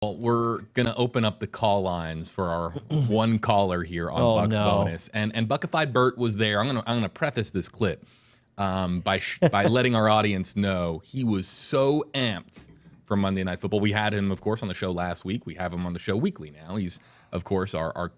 Well, we're going to open up the call lines for our one caller here on Bucs Bonus. And Bucified Bert was there. I'm going to preface this clip by letting our audience know he was so amped for Monday Night Football. We had him, of course, on the show last week. We have him on the show weekly now. He's, of course, our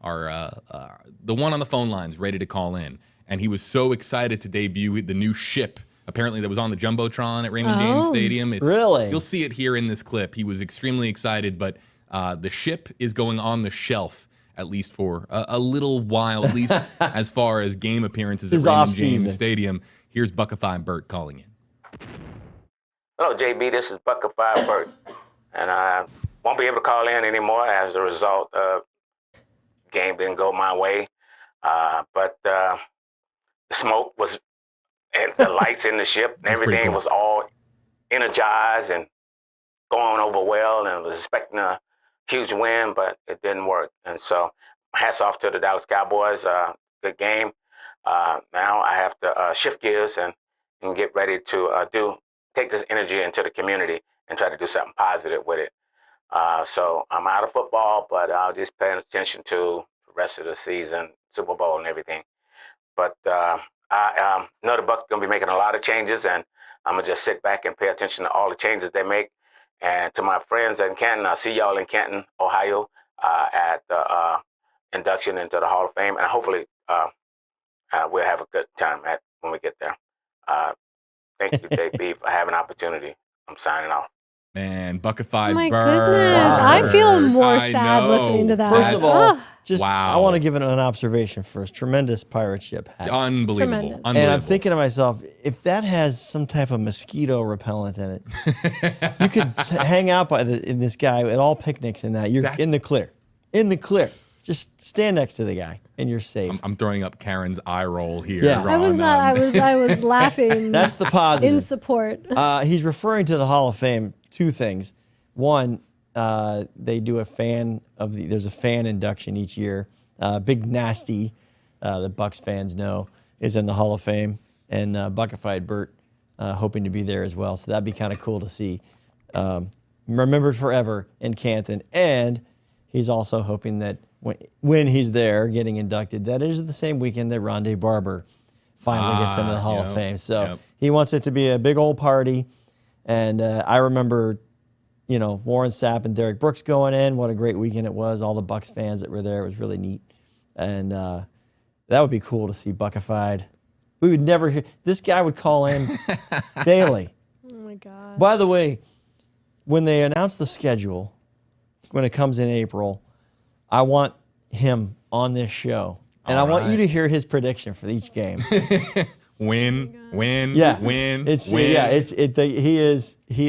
the one on the phone lines ready to call in. And he was so excited to debut the new ship, apparently, that was on the Jumbotron at Raymond James Stadium. Really? You'll see it here in this clip. He was extremely excited, but the ship is going on the shelf, at least for a little while, at least as far as game appearances at Raymond James Stadium. Here's Bucified Bert calling in. Hello, JB. This is Bucified Bert. And I won't be able to call in anymore as a result of game didn't go my way. But the smoke was, and the lights in the ship, and everything cool. was all energized and going over well, and was expecting a huge win, but it didn't work. And so hats off to the Dallas Cowboys. Good game. Now I have to shift gears and get ready to take this energy into the community and try to do something positive with it. So I'm out of football, but I'll just pay attention to the rest of the season, Super Bowl and everything. But I know the Bucs going to be making a lot of changes, and I'm going to just sit back and pay attention to all the changes they make. And to my friends in Canton, I'll see y'all in Canton, Ohio, at the induction into the Hall of Fame. And hopefully we'll have a good time when we get there. Thank you, JB, for having an opportunity. I'm signing off. Man, Bucified Bert. My goodness. I feel more sad listening to that. First of all, I want to give an observation first. Tremendous pirate ship hat. Unbelievable. And I'm thinking to myself, if that has some type of mosquito repellent in it, you could hang out in this guy at all picnics in that. You're in the clear. In the clear. Just stand next to the guy and you're safe. I'm throwing up Karen's eye roll here. Yeah. I was not. I was laughing. That's the positive. In support. He's referring to the Hall of Fame. Two things. One, they do there's a fan induction each year. Big Nasty, the Bucs fans know, is in the Hall of Fame, and Bucified Bert hoping to be there as well. So that'd be kind of cool to see. Remembered forever in Canton, and he's also hoping that when he's there getting inducted, that is the same weekend that Rondé Barber finally gets into the Hall of Fame. So he wants it to be a big old party. And I remember, Warren Sapp and Derek Brooks going in. What a great weekend it was. All the Bucs fans that were there. It was really neat. And that would be cool to see Bucified. We would never hear. This guy would call in daily. Oh, my gosh. By the way, when they announce the schedule, when it comes in April, I want him on this show. And I want you to hear his prediction for each game. Win. He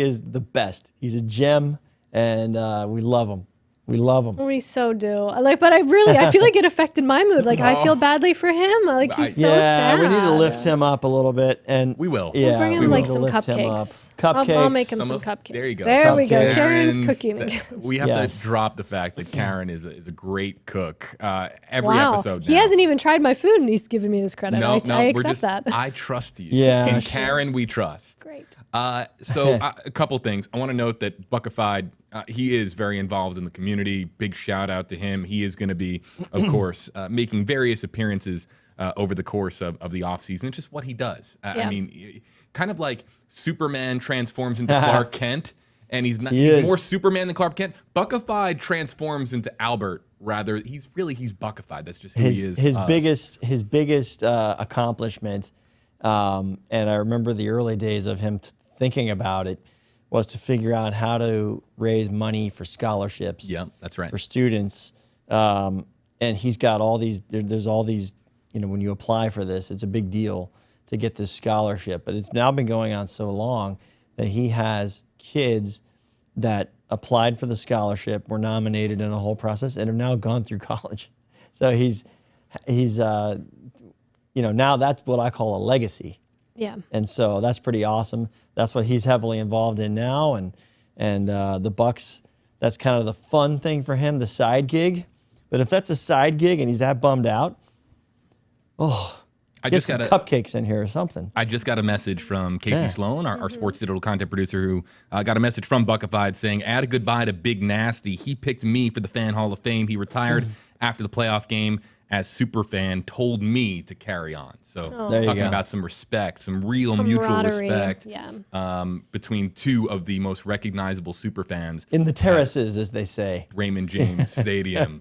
is the best. He's a gem, and we love him. We love him. We so do. But I feel like it affected my mood. I feel badly for him. He's so sad. We need to lift him up a little bit, and we will. We'll bring him some cupcakes. I'll make him some cupcakes. There you go. There we go. Karen's cooking again. We have to drop the fact that Karen is a great cook. Every episode. Now. He hasn't even tried my food, and he's giving me this credit. I accept that. I trust you. Yeah. In Karen, we trust. Great. So a couple things. I want to note that Bucified, he is very involved in the community. Big shout out to him. He is going to be, of course, making various appearances over the course of the offseason. It's just what he does. I mean, kind of like Superman transforms into Clark Kent, and he's more Superman than Clark Kent. Bucified transforms into Albert. Rather, he's Bucified. That's just who he is. His biggest accomplishment, and I remember the early days of him thinking about it, was to figure out how to raise money for scholarships. Yeah, that's right. For students. And he's got all these, there's all these, when you apply for this, it's a big deal to get this scholarship. But it's now been going on so long that he has kids that applied for the scholarship, were nominated in a whole process, and have now gone through college. So he's now that's what I call a legacy. Yeah. And so that's pretty awesome. That's what he's heavily involved in now. And the Bucs, that's kind of the fun thing for him, the side gig. But if that's a side gig and he's that bummed out, Get some cupcakes in here or something. I just got a message from Casey Sloan, our sports digital content producer, who got a message from Bucified saying, add a goodbye to Big Nasty. He picked me for the Fan Hall of Fame. He retired after the playoff game as super fan, told me to carry on. So talking about some respect, some real mutual respect between two of the most recognizable super fans. In the terraces, as they say. Raymond James Stadium.